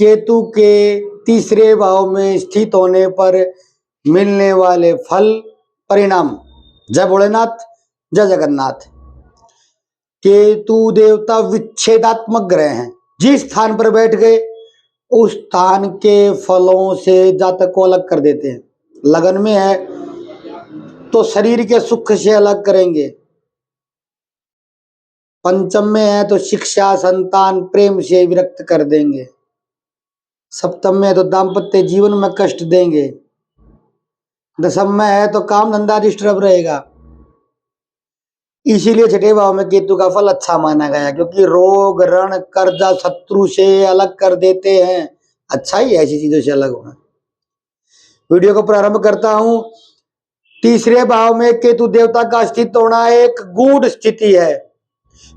केतु के तीसरे भाव में स्थित होने पर मिलने वाले फल परिणाम। जय भोलेनाथ, जय जगन्नाथ। केतु देवता विच्छेदात्मक ग्रह हैं। जिस स्थान पर बैठ गए उस स्थान के फलों से जातक को अलग कर देते हैं। लगन में है तो शरीर के सुख से अलग करेंगे, पंचम में है तो शिक्षा, संतान, प्रेम से विरक्त कर देंगे, सप्तम में है तो दाम्पत्य जीवन में कष्ट देंगे, दशम में है तो काम धंधा डिस्टर्ब रहेगा। इसीलिए छठे भाव में केतु का फल अच्छा माना गया, क्योंकि रोग, ऋण, कर्जा, शत्रु से अलग कर देते हैं। अच्छा ही ऐसी चीजों से अलग होना। वीडियो को प्रारंभ करता हूं। तीसरे भाव में केतु देवता का स्थित होना एक गूढ़ स्थिति है।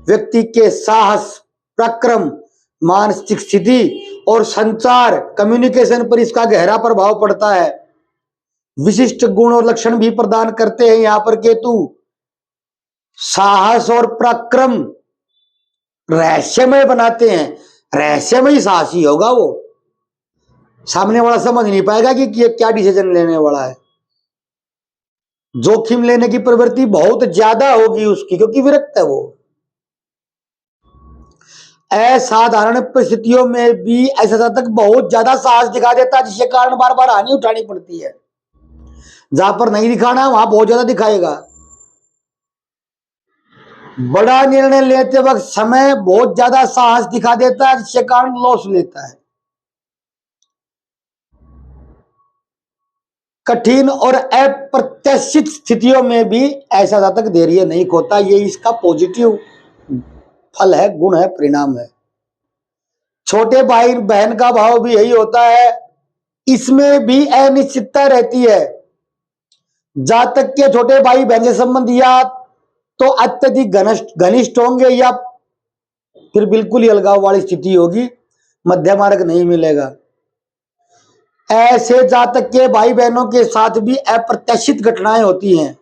व्यक्ति के साहस, पराक्रम, मानसिक स्थिति और संचार, कम्युनिकेशन पर इसका गहरा प्रभाव पड़ता है। विशिष्ट गुण और लक्षण भी प्रदान करते हैं। यहां पर केतु साहस और पराक्रम रहस्यमय बनाते हैं। रहस्यमय साहसी होगा वो, सामने वाला समझ नहीं पाएगा कि ये क्या डिसीजन लेने वाला है। जोखिम लेने की प्रवृत्ति बहुत ज्यादा होगी उसकी, क्योंकि विरक्त है वो। असाधारण परिस्थितियों में भी ऐसा जातक बहुत ज्यादा साहस दिखा देता है, जिसके कारण बार बार हानि उठानी पड़ती है। जहां पर नहीं दिखाना वहां बहुत ज्यादा दिखाएगा। बड़ा निर्णय लेते वक्त समय बहुत ज्यादा साहस दिखा देता है, जिसके कारण लॉस लेता है। कठिन और अप्रत्याशित स्थितियों में भी ऐसा जातक धैर्य नहीं खोता। ये इसका पॉजिटिव फल है, गुण है, परिणाम है। छोटे भाई बहन का भाव भी यही होता है। इसमें भी अनिश्चितता रहती है। जातक के छोटे भाई बहन से संबंध या तो अत्यधिक घनिष्ठ होंगे या फिर बिल्कुल ही अलगाव वाली स्थिति होगी, मध्य मार्ग नहीं मिलेगा। ऐसे जातक के भाई बहनों के साथ भी अप्रत्याशित घटनाएं होती हैं।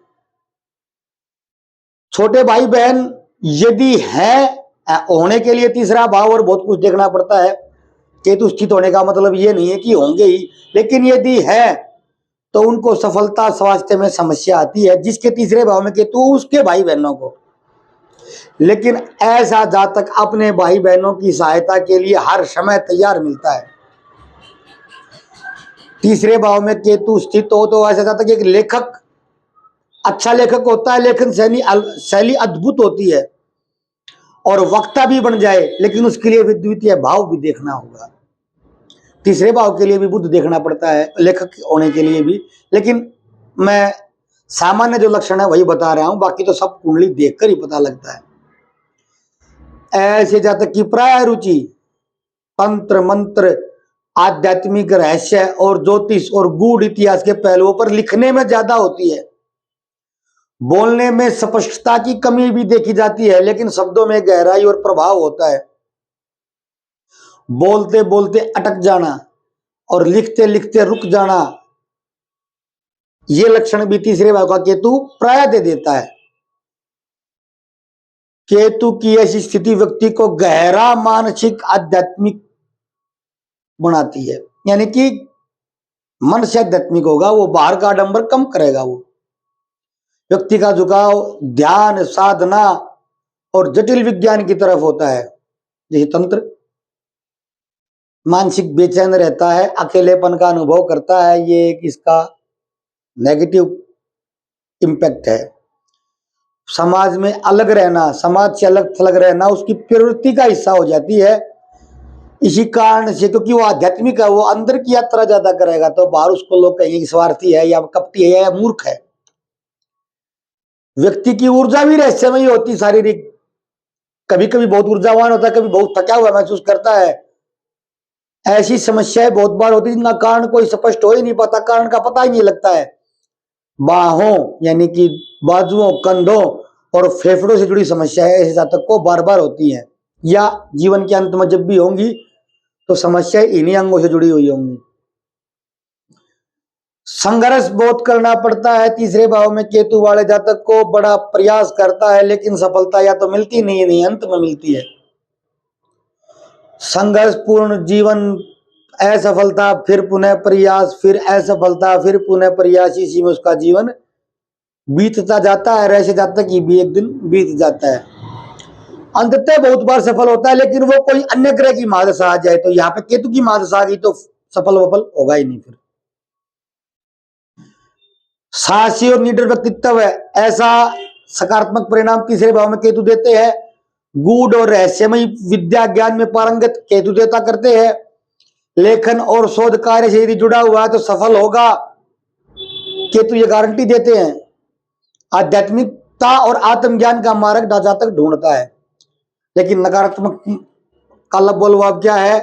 छोटे भाई बहन यदि है, होने के लिए तीसरा भाव और बहुत कुछ देखना पड़ता है। केतु स्थित होने का मतलब ये नहीं है कि होंगे ही, लेकिन यदि है तो उनको सफलता, स्वास्थ्य में समस्या आती है। जिसके तीसरे भाव में केतु, उसके भाई बहनों को। लेकिन ऐसा जातक अपने भाई बहनों की सहायता के लिए हर समय तैयार मिलता है। तीसरे भाव में केतु स्थित हो तो ऐसा जातक एक लेखक, अच्छा लेखक होता है, लेकिन शैली अद्भुत होती है और वक्ता भी बन जाए, लेकिन उसके लिए भी द्वितीय भाव भी देखना होगा। तीसरे भाव के लिए भी बुध देखना पड़ता है लेखक होने के लिए भी, लेकिन मैं सामान्य जो लक्षण है वही बता रहा हूं, बाकी तो सब कुंडली देखकर ही पता लगता है। ऐसे जातक की प्राय रुचि तंत्र, मंत्र, आध्यात्मिक रहस्य और ज्योतिष और गूढ़ इतिहास के पहलुओं पर लिखने में ज्यादा होती है। बोलने में स्पष्टता की कमी भी देखी जाती है, लेकिन शब्दों में गहराई और प्रभाव होता है। बोलते बोलते अटक जाना और लिखते लिखते रुक जाना, यह लक्षण भी तीसरे भाव का केतु प्राय दे देता है। केतु की ऐसी स्थिति व्यक्ति को गहरा मानसिक, आध्यात्मिक बनाती है, यानी कि मन से आध्यात्मिक होगा वो, बाहर का आडंबर कम करेगा वो। व्यक्ति का झुकाव ध्यान, साधना और जटिल विज्ञान की तरफ होता है, जैसे तंत्र। मानसिक बेचैन रहता है, अकेलेपन का अनुभव करता है, ये एक इसका नेगेटिव इम्पैक्ट है। समाज में अलग रहना, समाज से अलग थलग रहना उसकी प्रवृत्ति का हिस्सा हो जाती है। इसी कारण से, क्योंकि वो आध्यात्मिक है, वो अंदर की यात्रा ज्यादा करेगा, तो बाहर उसको लोग कहेंगे स्वार्थी है या कपटी है या मूर्ख है। व्यक्ति की ऊर्जा भी रहस्यमयी होती, शारीरिक। कभी कभी बहुत ऊर्जावान होता है, कभी बहुत थका हुआ महसूस करता है। ऐसी समस्याएं बहुत बार होती है जिनका कारण कोई स्पष्ट हो ही नहीं पाता, कारण का पता ही नहीं लगता है। बाहों यानी कि बाजुओं, कंधों और फेफड़ों से जुड़ी समस्याएं ऐसे जातक को बार बार होती हैं, या जीवन के अंत में जब भी होंगी तो समस्याएं इन्हीं अंगों से जुड़ी हुई होंगी। संघर्ष बहुत करना पड़ता है। तीसरे भाव में केतु वाले जातक को बड़ा प्रयास करता है, लेकिन सफलता या तो मिलती नहीं, अंत में मिलती है। संघर्षपूर्ण जीवन असफलता, फिर पुनः प्रयास, फिर असफलता, फिर पुनः प्रयास, इसी में उसका जीवन बीतता जाता है। ऐसे जाता कि भी एक दिन बीत जाता है। अंततः बहुत बार सफल होता है, लेकिन वो कोई अन्य ग्रह की महादशा आ जाए, तो यहाँ पे केतु की महादशा आ गई तो सफल वफल होगा ही नहीं। फिर साहसी और निडर व्यक्तित्व है, ऐसा सकारात्मक परिणाम तीसरे भाव में केतु देते हैं। गूढ़ और रहस्यमय विद्या ज्ञान में पारंगत केतु देवता करते हैं। लेखन और शोध कार्य से यदि जुड़ा हुआ है तो सफल होगा, केतु ये गारंटी देते हैं। आध्यात्मिकता और आत्मज्ञान का मार्ग जातक ढूंढता है। लेकिन नकारात्मक का बोलवाब क्या है?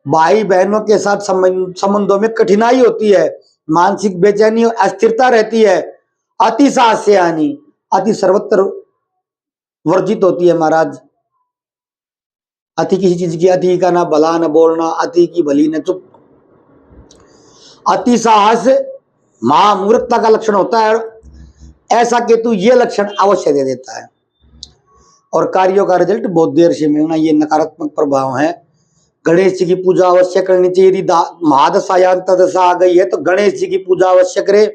भाई बहनों के साथ संबंधों में कठिनाई होती है, मानसिक बेचैनी और अस्थिरता रहती है, अति साहस से हानि अति सर्वत्र वर्जित होती है महाराज। अति किसी चीज की, अति का ना भला न बोलना, अति की भली न चुप। अति साहस महामूर्खता का लक्षण होता है, ऐसा केतु ये लक्षण अवश्य दे देता है। और कार्यों का रिजल्ट बहुत देर से मिलना, ये नकारात्मक प्रभाव है। गणेश जी की पूजा अवश्य करनी चाहिए। यदि महादशा या अंतर्दशा आ गई है तो गणेश जी की पूजा अवश्य करे।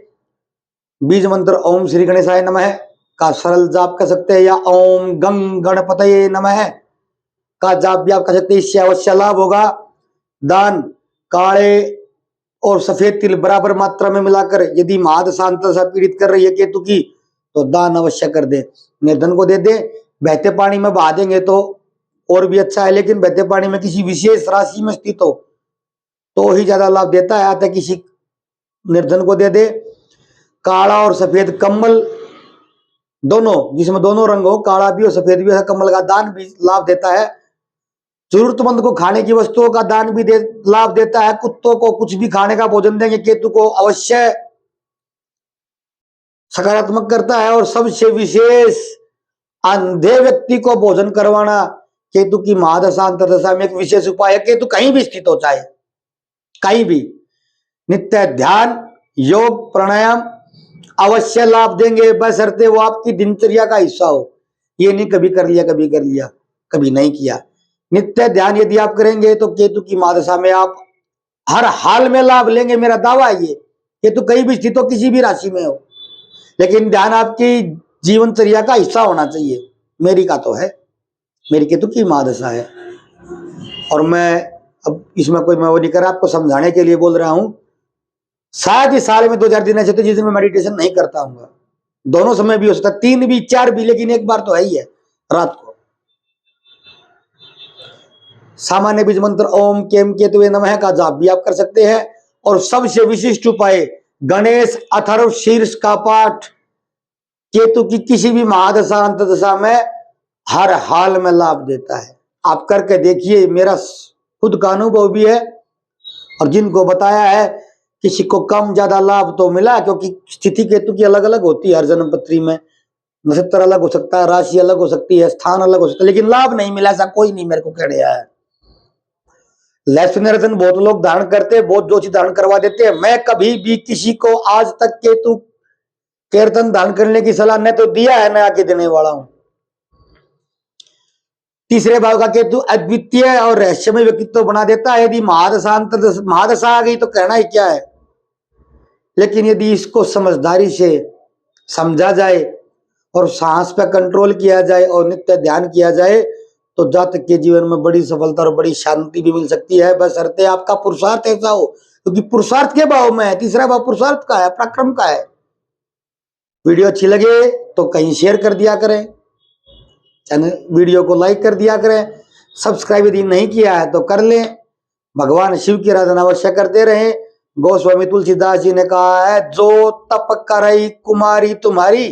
बीज मंत्र ओम श्री गणेशाय नमः का सरल जाप कर सकते हैं, या ओम गंग गणपतये नमः का जाप भी आप कर सकते हैं, इससे अवश्य लाभ होगा। दान काले और सफेद तिल बराबर मात्रा में मिलाकर, यदि महादशा अंतर्दशा पीड़ित कर रही है केतु की, तो दान अवश्य कर दे। निर्धन को दे दे। बहते पानी में बहा देंगे तो और भी अच्छा है, लेकिन बहते पानी में किसी विशेष राशि में स्थित हो तो ही ज्यादा लाभ देता है। आता किसी निर्धन को दे दे। काला और सफेद कम्बल दोनों, जिसमें दोनों रंग हो, काला भी और सफेद भी, कम्बल का दान भी लाभ देता है। जरूरतमंद को खाने की वस्तुओं का दान भी लाभ देता है। कुत्तों को कुछ भी खाने का भोजन देंगे, केतु को अवश्य सकारात्मक करता है। और सबसे विशेष अंधे व्यक्ति को भोजन करवाना केतु की महादशा अंतर्दशा में एक विशेष उपाय है। केतु कहीं भी स्थित हो, चाहे कहीं भी, नित्य ध्यान योग प्राणायाम अवश्य लाभ देंगे, बशर्ते वो आपकी दिनचर्या का हिस्सा हो। ये नहीं कभी कर लिया कभी कर लिया, कभी नहीं किया। नित्य ध्यान यदि आप करेंगे तो केतु की महादशा में आप हर हाल में लाभ लेंगे, मेरा दावा है ये। केतु कहीं भी स्थित हो, किसी भी राशि में हो, लेकिन ध्यान आपकी जीवनचर्या का हिस्सा होना चाहिए। मेरी का तो है, मेरी केतु की महादशा है। और मैं अब इसमें कोई मैं वो नहीं कर रहा, आपको समझाने के लिए बोल रहा हूं। शायद इस साल में 2-4 दिन ऐसे थे जिस दिन मैं मेडिटेशन नहीं करता हूँ। दोनों समय भी हो सकता है, 3 भी 4 भी, लेकिन एक बार तो है ही है रात को। सामान्य बीज मंत्र ओम केम केतुवे नमः का जाप भी आप कर सकते हैं। और सबसे विशिष्ट उपाय गणेश अथर्व शीर्ष का पाठ केतु की किसी भी महादशा अंतदशा में हर हाल में लाभ देता है। आप करके देखिए, मेरा खुद का अनुभव भी है और जिनको बताया है, किसी को कम ज्यादा लाभ तो मिला, क्योंकि स्थिति केतु की अलग अलग होती है। हर जन्म पत्री में नक्षत्र अलग हो सकता है, राशि अलग हो सकती है, स्थान अलग हो सकता है, लेकिन लाभ नहीं मिला ऐसा कोई नहीं मेरे को कह रहा है। लक्ष्मी बहुत लोग धारण करते हैं, बहुत जो चीज धारण करवा देते हैं। मैं कभी भी किसी को आज तक केतु कीर्तन धारण करने की सलाह न तो दिया है, न आके देने वाला हूं। तीसरे भाव का केतु अद्वितीय और रहस्यमय व्यक्तित्व बना देता है। यदि महादशा आ गई तो कहना ही क्या है, लेकिन यदि इसको समझदारी से समझा जाए और सांस पर कंट्रोल किया जाए और नित्य ध्यान किया जाए तो जातक के जीवन में बड़ी सफलता और बड़ी शांति भी मिल सकती है, बशर्ते आपका पुरुषार्थ ऐसा हो, क्योंकि पुरुषार्थ के भाव में है। तीसरा भाव पुरुषार्थ का है, पराक्रम का है। वीडियो अच्छी लगे तो कहीं शेयर कर दिया करें, चैनल वीडियो को लाइक कर दिया करें, सब्सक्राइब यदि नहीं किया है तो कर लें। भगवान शिव की आराधना अवश्य करते रहें। गोस्वामी तुलसीदास जी ने कहा है, जो तप करई कुमारी तुम्हारी,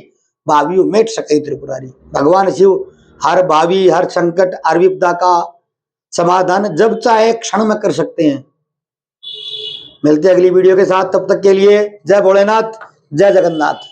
भावियों मेट सकई त्रिपुरारी। भगवान शिव हर भावी, हर संकट, हर विपदा का समाधान जब चाहे क्षण में कर सकते हैं। मिलते हैं अगली वीडियो के साथ, तब तक के लिए जय भोलेनाथ, जय जगन्नाथ।